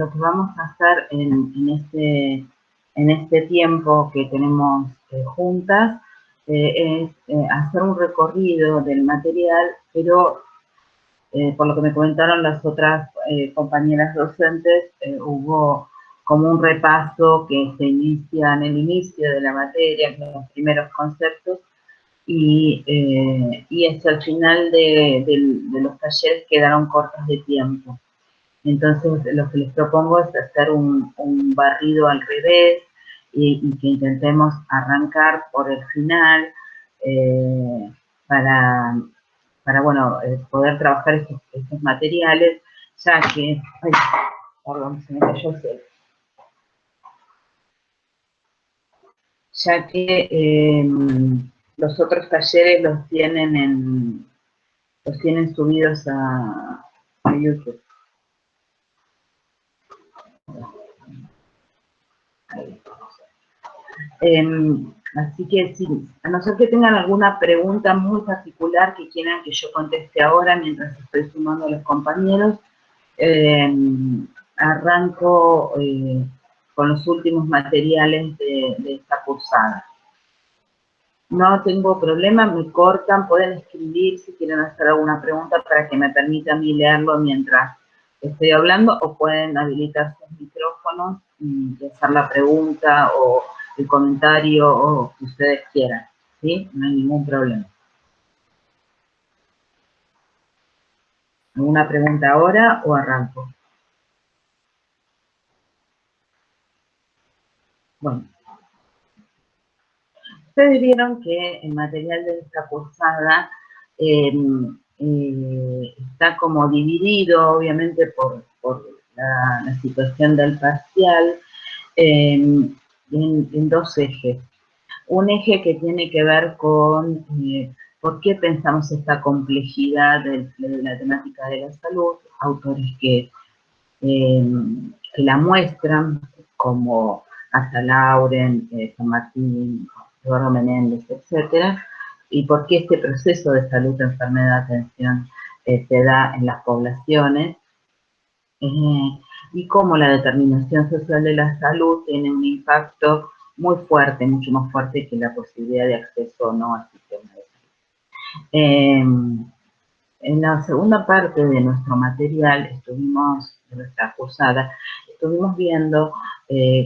lo que vamos a hacer en este tiempo que tenemos juntas es hacer un recorrido del material, pero por lo que me comentaron las otras compañeras docentes, hubo como un repaso que se inicia en el inicio de la materia, con los primeros conceptos, y hacia el final de los talleres quedaron cortos de tiempo. Entonces, lo que les propongo es hacer un barrido al revés y que intentemos arrancar por el final para bueno, poder trabajar estos materiales, ya que... Ay, perdón, se me cayó el celo. Ya que los otros talleres los tienen subidos a YouTube. Así que sí, a no ser que tengan alguna pregunta muy particular que quieran que yo conteste ahora mientras estoy sumando a los compañeros, arranco con los últimos materiales de esta cursada. No tengo problema, me cortan, pueden escribir si quieren hacer alguna pregunta para que me permita a mí leerlo mientras estoy hablando, o pueden habilitar sus micrófonos y hacer la pregunta o el comentario o que ustedes quieran, ¿sí? No hay ningún problema. ¿Alguna pregunta ahora o arranco? Bueno. Ustedes vieron que el material de esta cursada está como dividido, obviamente, por la situación del parcial, en dos ejes. Un eje que tiene que ver con por qué pensamos esta complejidad de la temática de la salud, autores que la muestran, como Asa Lauren, San Martín, Eduardo Menéndez, etcétera, y por qué este proceso de salud, enfermedad, atención se da en las poblaciones, y cómo la determinación social de la salud tiene un impacto muy fuerte, mucho más fuerte que la posibilidad de acceso o no al sistema de salud. En la segunda parte de nuestro material, de nuestra cursada, estuvimos viendo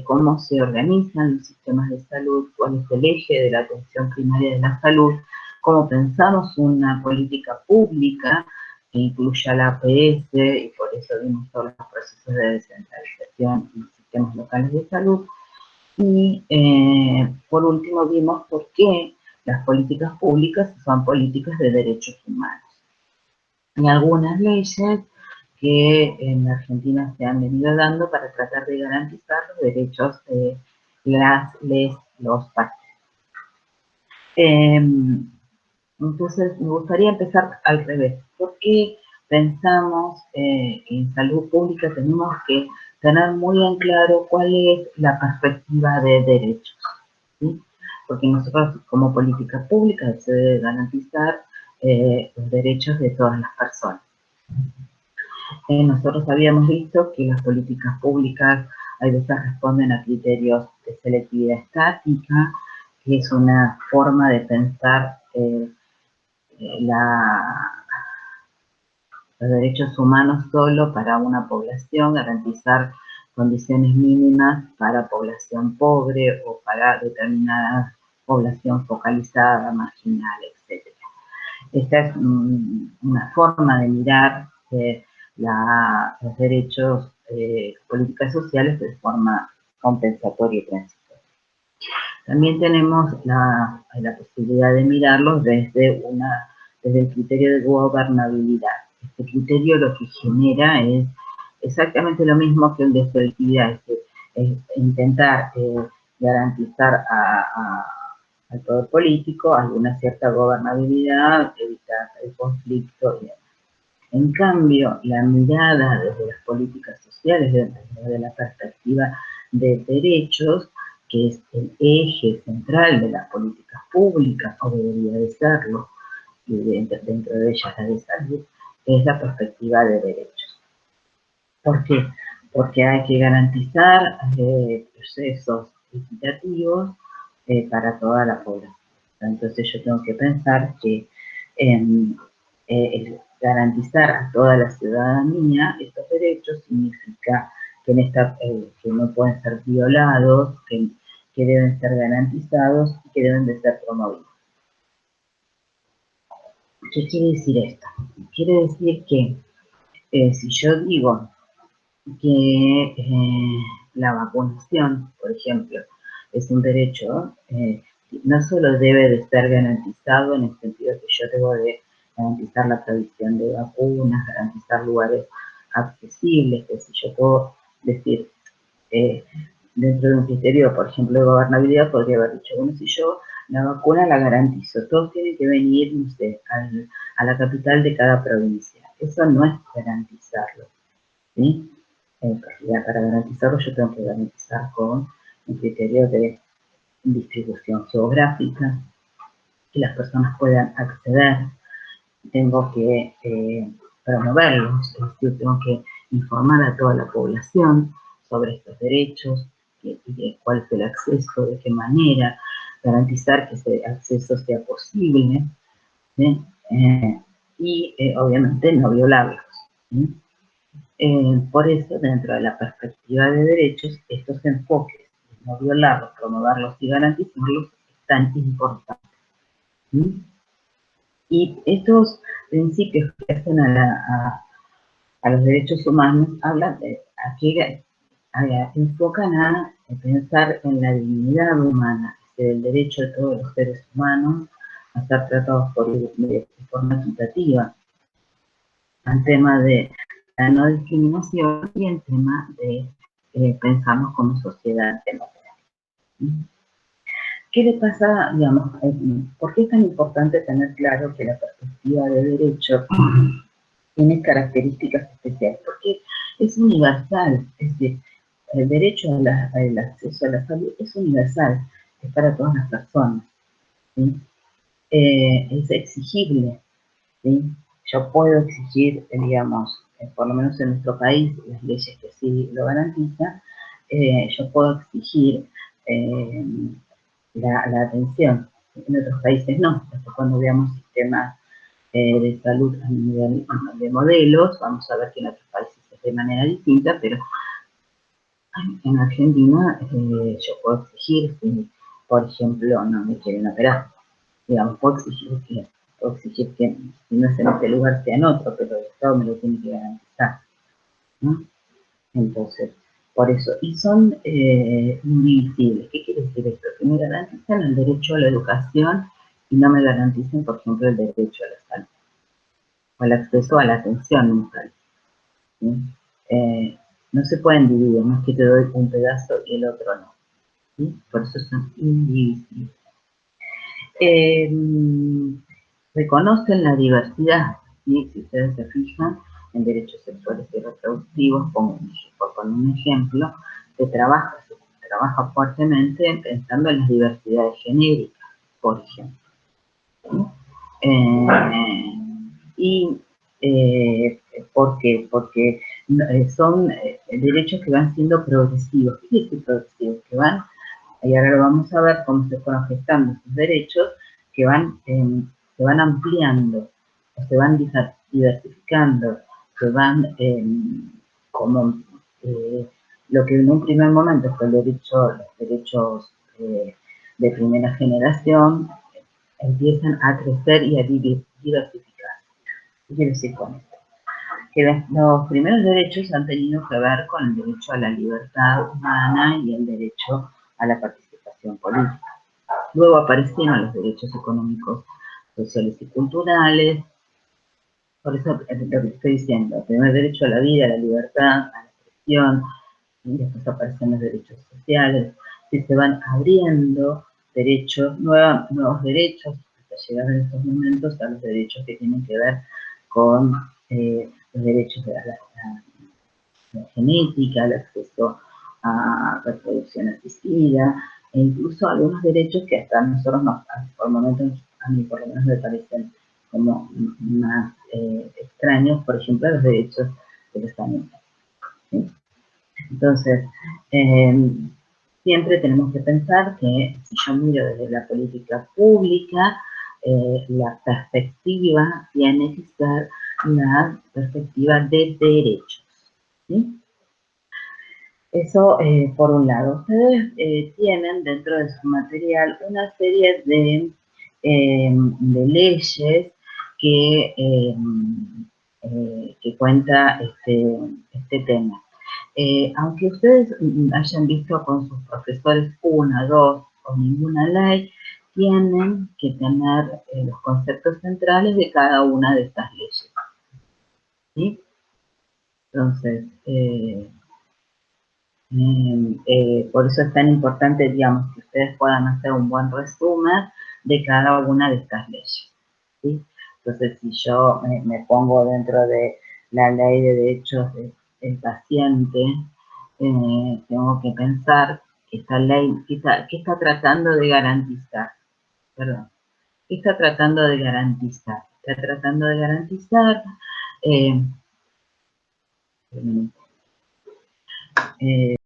cómo se organizan los sistemas de salud, cuál es el eje de la atención primaria de la salud, cómo pensamos una política pública que incluya la APS, y por eso vimos todos los procesos de descentralización en los sistemas locales de salud. Y por último vimos por qué las políticas públicas son políticas de derechos humanos. Hay algunas leyes que en Argentina se han venido dando para tratar de garantizar los derechos de los pacientes. Entonces, me gustaría empezar al revés. ¿Por qué pensamos que en salud pública tenemos que tener muy en claro cuál es la perspectiva de derechos? ¿Sí? Porque nosotros, como política pública, se debe garantizar los derechos de todas las personas. Nosotros habíamos visto que las políticas públicas a veces responden a criterios de selectividad estática, que es una forma de pensar los derechos humanos solo para una población, garantizar condiciones mínimas para población pobre o para determinada población focalizada, marginal, etc. Esta es una forma de mirar los derechos políticas sociales de forma compensatoria y transitoria. También tenemos la posibilidad de mirarlos desde el criterio de gobernabilidad. Este criterio lo que genera es exactamente lo mismo que el de selectividad, es decir, intentar garantizar al poder político alguna cierta gobernabilidad, evitar el conflicto y demás. En cambio, la mirada desde las políticas sociales, desde la perspectiva de derechos, que es el eje central de las políticas públicas, o debería de serlo, y dentro de ellas la de salud, es la perspectiva de derechos. ¿Por qué? porque hay que garantizar procesos equitativos para toda la población. Entonces yo tengo que pensar que garantizar a toda la ciudadanía estos derechos significa que no pueden ser violados, que deben ser garantizados y que deben de ser promovidos. ¿Qué quiere decir esto? Quiere decir que si yo digo que la vacunación, por ejemplo, es un derecho, no solo debe de estar garantizado en el sentido que yo debo de garantizar la provisión de vacunas, garantizar lugares accesibles, que si yo puedo decir, dentro de un criterio, por ejemplo, de gobernabilidad, podría haber dicho, bueno, si yo la vacuna la garantizo, todos tienen que venir, no sé, a la capital de cada provincia. Eso no es garantizarlo, ¿sí? Para garantizarlo yo tengo que garantizar con un criterio de distribución geográfica, que las personas puedan acceder, tengo que promoverlos, es decir, tengo que informar a toda la población sobre estos derechos y de cuál es el acceso, de qué manera, garantizar que ese acceso sea posible, ¿sí? Y obviamente no violarlos, ¿sí? Por eso, dentro de la perspectiva de derechos, estos enfoques de no violarlos, promoverlos y garantizarlos es tan importante. ¿Sí? Y estos principios que hacen a los derechos humanos hablan de enfocan a pensar en la dignidad humana, el derecho de todos los seres humanos a ser tratados de forma equitativa, al tema de la no discriminación y el tema de pensarnos como sociedad democrática. ¿Qué le pasa, digamos, por qué es tan importante tener claro que la perspectiva de derecho tiene características especiales? Porque es universal, es decir, el derecho al acceso a la salud es universal, es para todas las personas, ¿sí? Es exigible, ¿sí? Yo puedo exigir, digamos, por lo menos en nuestro país, las leyes que sí lo garantizan, yo puedo exigir la atención. En otros países no. Después cuando veamos sistemas de salud a nivel de modelos, vamos a ver que en otros países es de manera distinta, pero en Argentina yo puedo exigir, si por ejemplo no me quieren operar, digamos, puedo exigir que si no es en este lugar sea en otro, pero el Estado me lo tiene que garantizar, ¿no? Entonces, por eso, y son indivisibles. ¿Qué quiere decir esto? Que me garantizan el derecho a la educación y no me garantizan, por ejemplo, el derecho a la salud o el acceso a la atención mental, ¿sí? No se pueden dividir, no es que te doy un pedazo y el otro no, ¿sí? Por eso son indivisibles. Reconocen la diversidad, ¿sí? Si ustedes se fijan en derechos sexuales y reproductivos, por un ejemplo, se trabaja fuertemente pensando en las diversidades genéricas, por ejemplo, ¿sí? Y ¿por qué? Porque son derechos que van siendo progresivos. ¿Qué quiere decir progresivos? Que van, y ahora lo vamos a ver cómo se fueron gestando estos derechos, que se van ampliando, o se van diversificando, se van como lo que en un primer momento fue los derechos de primera generación, empiezan a crecer y a diversificar. ¿Qué quiere decir con esto? Que los primeros derechos han tenido que ver con el derecho a la libertad humana y el derecho a la participación política. Luego aparecieron los derechos económicos, sociales y culturales. Por eso es lo que estoy diciendo, el primer derecho a la vida, a la libertad, a la expresión, y después aparecen los derechos sociales, y se van abriendo derechos, nuevos derechos, hasta llegar en estos momentos a los derechos que tienen que ver con los derechos de la genética, el acceso a reproducción asistida, e incluso algunos derechos que hasta nosotros por momentos, a mí por lo menos me parecen como más extraños, por ejemplo, los derechos de los animales, ¿sí? Entonces, siempre tenemos que pensar que si yo miro desde la política pública, la perspectiva tiene que ser la perspectiva de derechos, ¿sí? Eso por un lado. Ustedes tienen dentro de su material una serie de leyes que cuenta este tema. Aunque ustedes hayan visto con sus profesores una, dos o ninguna ley, tienen que tener los conceptos centrales de cada una de estas leyes, ¿sí? Entonces, por eso es tan importante, digamos, que ustedes puedan hacer un buen resumen de cada una de estas leyes, ¿sí? Entonces, si yo me pongo dentro de la ley de derechos del paciente, tengo que pensar que esta ley, ¿qué está tratando de garantizar? Perdón, ¿qué está tratando de garantizar? Está tratando de garantizar eh,